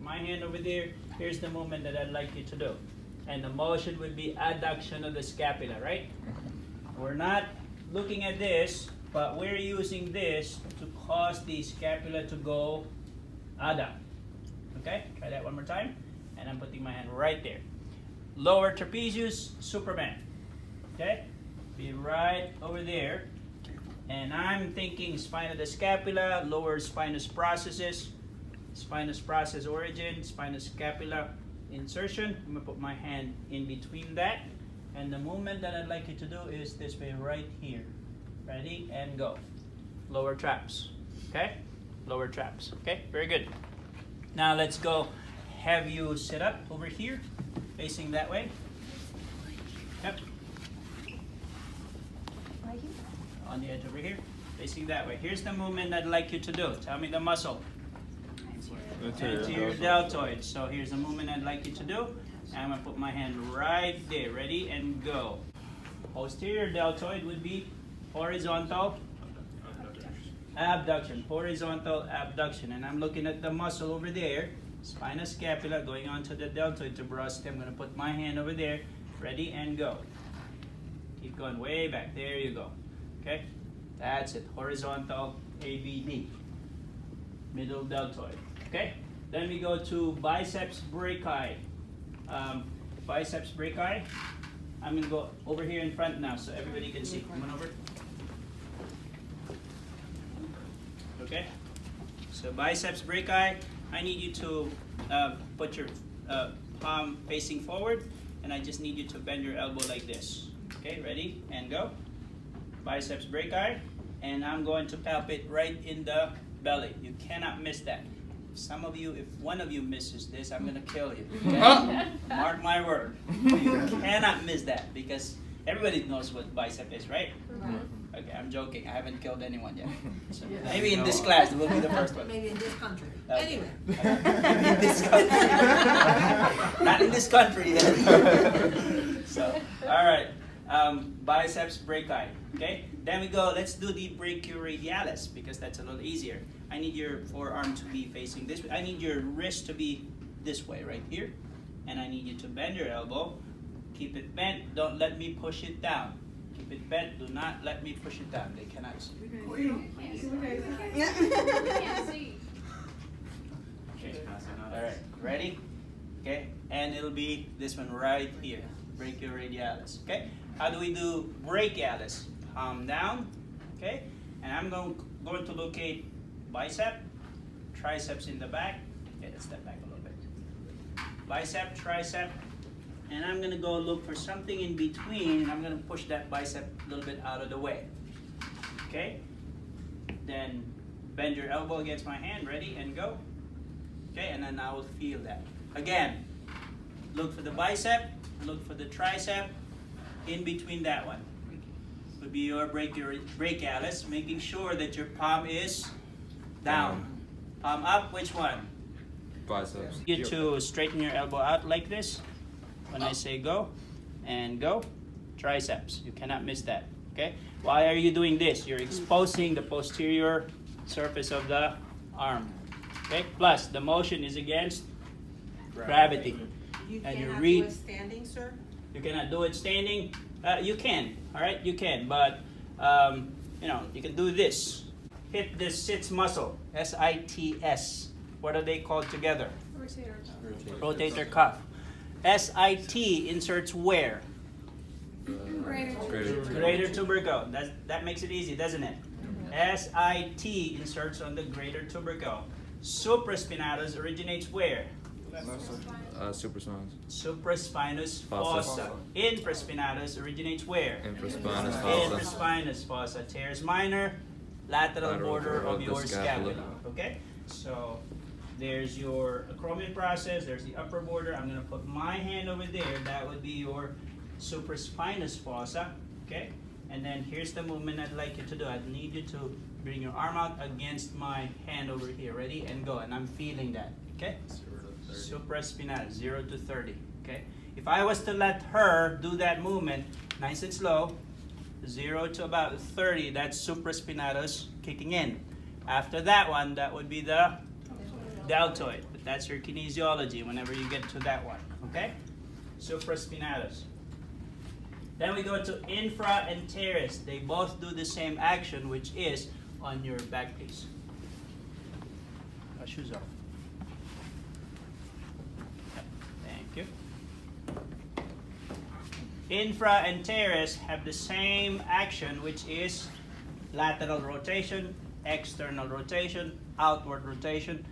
my hand over there. Here's the movement that I'd like you to do. And the motion would be adduction of the scapula, right? We're not looking at this, but we're using this to cause the scapula to go adduct. Okay, try that one more time. And I'm putting my hand right there. Lower trapezius, Superman. Okay, be right over there. And I'm thinking spine of the scapula, lower spinous processes, spinous process origin, spinous scapula insertion. I'm gonna put my hand in between that. And the movement that I'd like you to do is this way right here. Ready and go. Lower traps. Okay? Lower traps. Okay? Very good. Now let's go. Have you sit up over here, facing that way. Yep. On the edge over here, facing that way. Here's the movement I'd like you to do. Tell me the muscle. Anterior deltoid. So here's the movement I'd like you to do. And I'm going to put my hand right there. Ready and go. Posterior deltoid would be horizontal abduction. Horizontal abduction. And I'm looking at the muscle over there. Spinous scapula going on to the deltoid tuberosity. I'm going to put my hand over there. Ready and go. Keep going way back. There you go. Okay? That's it. Horizontal ABD. Middle deltoid. Okay? Then we go to biceps brachii. Biceps brachii. I'm going to go over here in front now so everybody can see. Come on over. Okay? So biceps brachii, I need you to put your palm facing forward, and I just need you to bend your elbow like this. Okay, ready? And go. Biceps brachii, and I'm going to palpate right in the belly. You cannot miss that. Some of you, if one of you misses this, I'm going to kill you. Okay? Mark my word. You cannot miss that because everybody knows what bicep is, right? Okay, I'm joking. I haven't killed anyone yet. So maybe in this class, we'll be the first one. Maybe in this country. Okay. Anyway. Maybe in this country. Not in this country yet. So, all right. Biceps brachii. Okay? Then we go, let's do the brachioradialis because that's a little easier. I need your forearm to be facing this way. I need your wrist to be this way right here. And I need you to bend your elbow. Keep it bent. Don't let me push it down. Keep it bent. Do not let me push it down. They cannot see. Okay. All right. Ready? Okay. And it'll be this one right here. Brachioradialis. Okay. How do we do brachialis? Palm down. Okay. And I'm going to locate bicep, triceps in the back. Okay, let's step back a little bit. Bicep, tricep. And I'm going to go look for something in between. And I'm going to push that bicep a little bit out of the way. Okay? Then bend your elbow against my hand. Ready? And go. Okay? And then I will feel that. Again, look for the bicep. Look for the tricep. In between that one would be your brachialis. Making sure that your palm is down. Palm up. Which one? Biceps. You to straighten your elbow out like this. When I say go, and go, triceps. You cannot miss that, okay? Why are you doing this? You're exposing the posterior surface of the arm, okay? Plus, the motion is against gravity. You And you cannot read- do it standing, sir? You cannot do it standing. You can, all right? You can, but, you know, you can do this. Hit this sits muscle, S-I-T-S. What are they called together? Rotator cuff. S-I-T inserts where? Greater tubercle. That makes it easy, doesn't it? S-I-T inserts on the greater tubercle. Supraspinatus originates where? Supraspinous. Supraspinous Fossa. fossa. Infraspinatus originates where? Infraspinous fossa. Infraspinous fossa. Teres minor, lateral border of your scapula. Okay? So there's your acromion process, there's the upper border. I'm going to put my hand over there. That would be your supraspinous fossa. Okay? And then here's the movement I'd like you to do. I need you to bring your arm out against my hand over here. Ready? And go. And I'm feeling that. Okay? Supraspinatus, 0 to 30. Okay? If I was to let her do that movement, nice and slow, 0 to about 30, that's supraspinatus kicking in. After that one, that would be the deltoid. But That's your kinesiology whenever you get to that one, okay? Supraspinatus. Then we go to infra and teres. They both do the same action, which is on your back piece. Shoes off. Thank you. Infra and teres have the same action, which is lateral rotation, external rotation, outward rotation,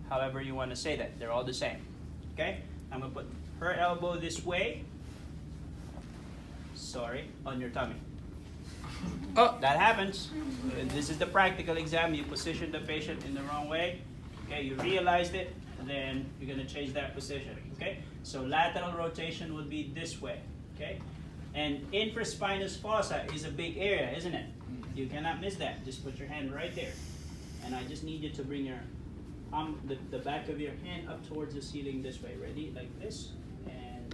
however you want to say that. They're all the same. Okay? I'm going to put her elbow this way. Sorry, on your tummy. Oh, that happens. This is the practical exam. You position the patient in the wrong way. Okay, you realized it, then you're going to change that position. Okay? So lateral rotation will be this way. Okay? And infraspinous fossa is a big area, isn't it? You cannot miss that. Just put your hand right there. And I just need you to bring your the back of your hand up towards the ceiling this way. Ready? Like this. And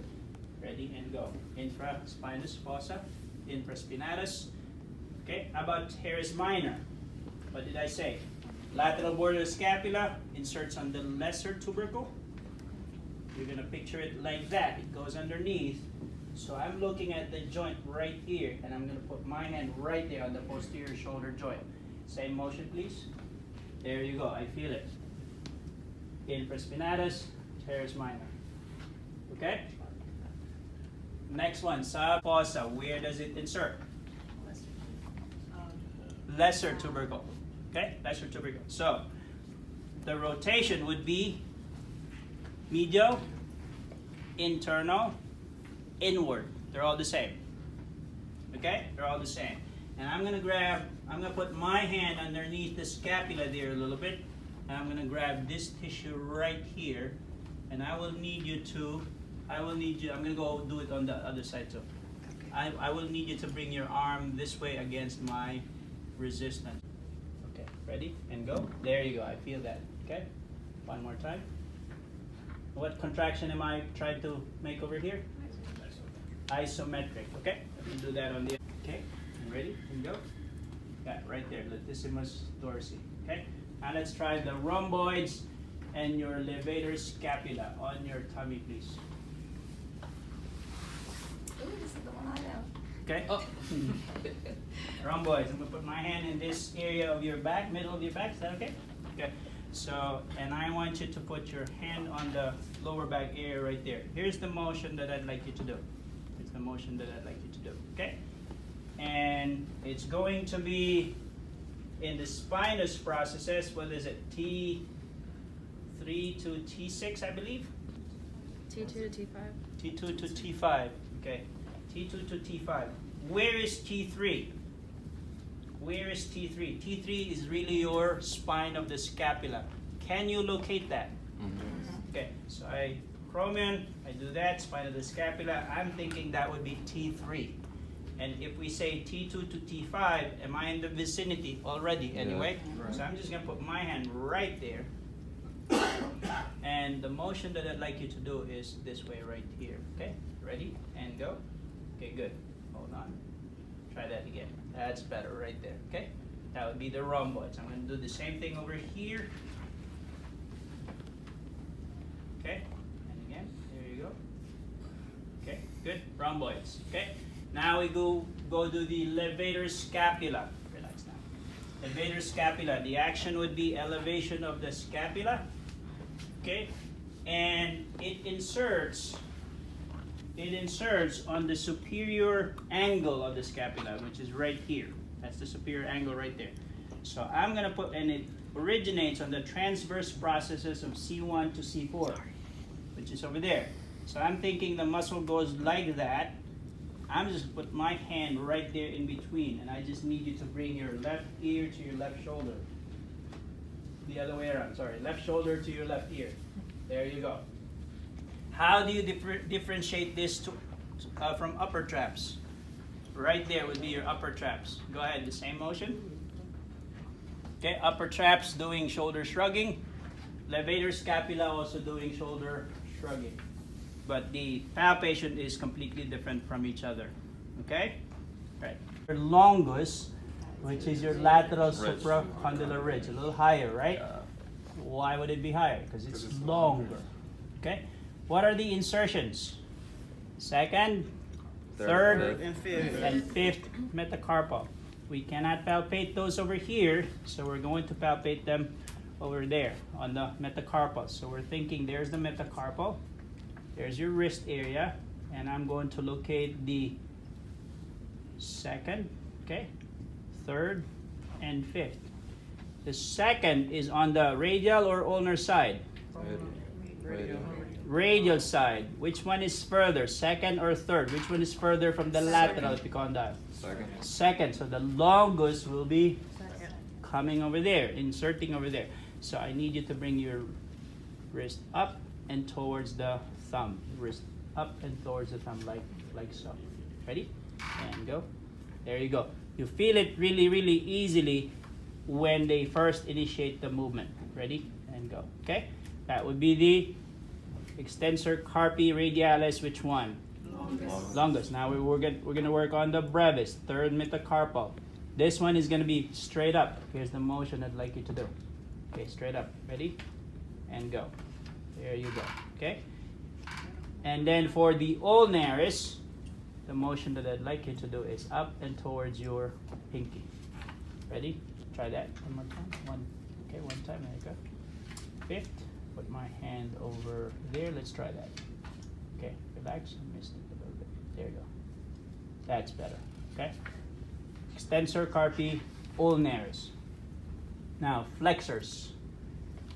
ready and go. Infraspinous fossa, infraspinatus. Okay, how about teres minor? What did I say? Lateral border of scapula inserts on the lesser tubercle. You're going to picture it like that. It goes underneath. So I'm looking at the joint right here, and I'm going to put my hand right there on the posterior shoulder joint. Same motion, please. There you go. I feel it. Infraspinatus, teres minor. Okay? Next one, subfossa. Where does it insert? Lesser tubercle. Okay? Lesser tubercle. So, the rotation would be medial, internal, inward. They're all the same. Okay? They're all the same. And I'm going to put my hand underneath the scapula there a little bit. And I'm going to grab this tissue right here. And I will need you, I'm going to go do it on the other side too. I will need you to bring your arm this way against my resistance. Okay, ready? And go. There you go. I feel that. Okay? One more time. What contraction am I trying to make over here? Isometric. Okay? Let me do that on the. Okay? And ready? And go. Yeah, right there. Latissimus dorsi. Okay? Now let's try the rhomboids and your levator scapula on your tummy, please. Ooh, this is the one I know. Okay? Oh. Rhomboids. I'm going to put my hand in this area of your back, middle of your back. Is that okay? Okay. So, and I want you to put your hand on the lower back area right there. Here's the motion that I'd like you to do. Here's the motion that I'd like you to do. Okay? And it's going to be in the spinous processes. What is it? T3 to T6, I believe? T2 to T5. T2 to T5. Okay. T2 to T5. Where is T3? Where is T3? T3 is really your spine of the scapula. Can you locate that? Mm-hmm. Okay, so I chromium, I do that, spine of the scapula. I'm thinking that would be T3. And if we say T2 to T5, am I in the vicinity already anyway? Yeah. Right. So I'm just going to put my hand right there. And the motion that I'd like you to do is this way right here. Okay, ready? And go. Okay, good. Hold on. Try that again. That's better right there. Okay? That would be the rhomboids. I'm going to do the same thing over here. Okay? And again. There you go. Okay, good. Rhomboids. Okay? Now we go do the levator scapula. Relax now. Levator scapula. The action would be elevation of the scapula. Okay? And it inserts on the superior angle of the scapula, which is right here. That's the superior angle right there. So I'm going to put, and it originates on the transverse processes of C1 to C4, which is over there. So I'm thinking the muscle goes like that. I'm just put my hand right there in between, and I just need you to bring your left ear to your left shoulder. The other way around, sorry. Left shoulder to your left ear. There you go. How do you differentiate this from upper traps? Right there would be your upper traps. Go ahead, the same motion. Okay, upper traps doing shoulder shrugging. Levator scapula also doing shoulder shrugging. But the palpation is completely different from each other. Okay? Right. Your longus, which is your lateral supracondylar ridge, a little higher, right? Why would it be higher? Because it's 'Cause it's longer. longer. Okay. What are the insertions? Second, Third, third, And fifth. and fifth metacarpal. We cannot palpate those over here, so we're going to palpate them over there on the metacarpal. So we're thinking there's the metacarpal, there's your wrist area, and I'm going to locate the second, okay, third, and fifth. The second is on the radial or ulnar side. Radial. Radial side. Which one is further, second or third? Which one is further from the lateral epicondyle? Second. Second. So the longus will be coming over there, inserting over there. So I need you to bring your wrist up and towards the thumb. Wrist up and towards the thumb, like so. Ready? And go. There you go. You feel it really, really easily when they first initiate the movement. Ready? And go. Okay? That would be the extensor carpi radialis. Which one? Longus. Now we're gonna work on the brevis, third metacarpal. This one is gonna be straight up. Here's the motion I'd like you to do. Okay, straight up. Ready? And go. There you go. Okay? And then for the ulnaris, the motion that I'd like you to do is up and towards your pinky. Ready? Try that one more time. One time. There you go. Fifth. Put my hand over there. Let's try that. Okay, relax. I missed it a little bit. There you go. That's better. Okay? Extensor carpi ulnaris. Now, flexors.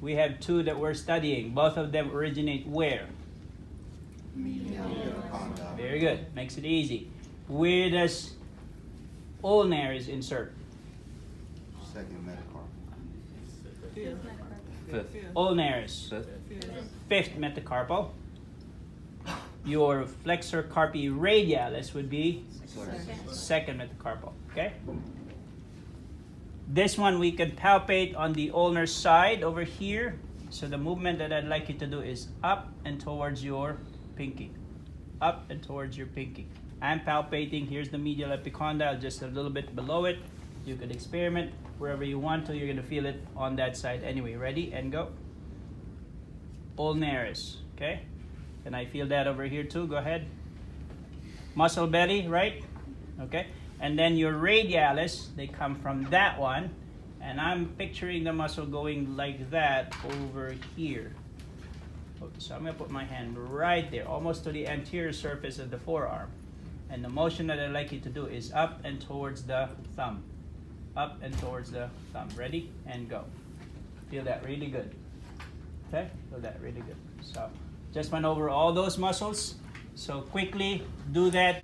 We have two that we're studying. Both of them originate where? Very good. Makes it easy. Where does ulnaris insert? Second metacarpal. Fifth. Ulnaris. Fifth metacarpal. Your flexor carpi radialis would be second metacarpal. Okay? This one we can palpate on the ulnar side over here. So the movement that I'd like you to do is up and towards your pinky. Up and towards your pinky. I'm palpating. Here's the medial epicondyle, just a little bit below it. You could experiment wherever you want to. You're going to feel it on that side anyway. Ready? And go. Ulnaris. Okay? Can I feel that over here too? Go ahead. Muscle belly, right? Okay? And then your radialis, they come from that one. And I'm picturing the muscle going like that over here. Okay, so I'm going to put my hand right there, almost to the anterior surface of the forearm. And the motion that I'd like you to do is up and towards the thumb. Up and towards the thumb. Ready? And go. Feel that really good. Okay? Feel that really good. So, just went over all those muscles. So, quickly do that.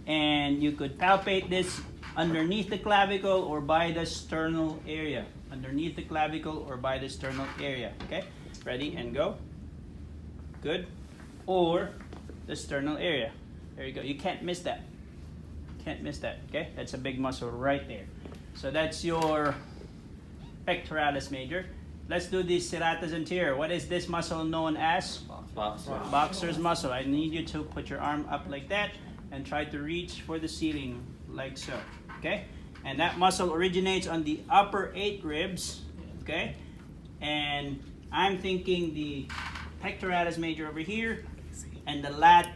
And you could palpate this underneath the clavicle or by the sternal area. Underneath the clavicle or by the sternal area. Okay? Ready? And go. Good. Or the sternal area. There you go. You can't miss that. Can't miss that. Okay? That's a big muscle right there. So that's your pectoralis major. Let's do the serratus anterior. What is this muscle known as? Boxer's muscle. I need you to put your arm up like that and try to reach for the ceiling like so. Okay? And that muscle originates on the upper 8 ribs. Okay? And I'm thinking the pectoralis major over here and the lat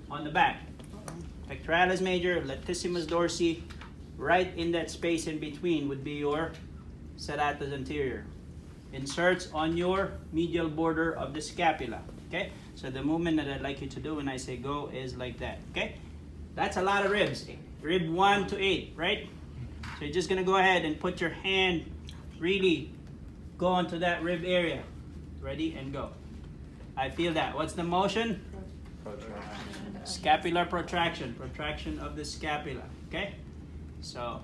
on the back. Pectoralis major, latissimus dorsi, right in that space in between would be your serratus anterior. Inserts on your medial border of the scapula. Okay? So the movement that I'd like you to do when I say go is like that. Okay? That's a lot of ribs. Rib 1 to 8, right? So you're just going to go ahead and put your hand, really go onto that rib area. Ready? And go. I feel that. What's the motion? Scapular protraction. Protraction of the scapula. Okay? So,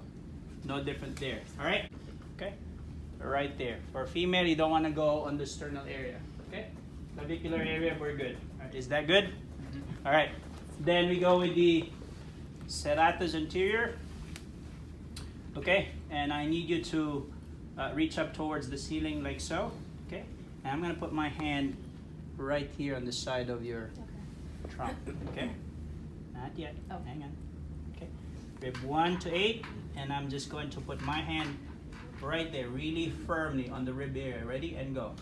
no different there. Alright? Okay? Right there. For female, you don't want to go on the sternal area. Okay? Clavicular area, we're good. Right, is that good? Alright. Then we go with the serratus anterior. Okay? And I need you to reach up towards the ceiling like so. Okay? And I'm going to put my hand right here on the side of your trunk. Okay? Not yet. Oh. Hang on. Okay. Rib 1 to 8. And I'm just going to put my hand right there, really firmly on the rib area. Ready? And go.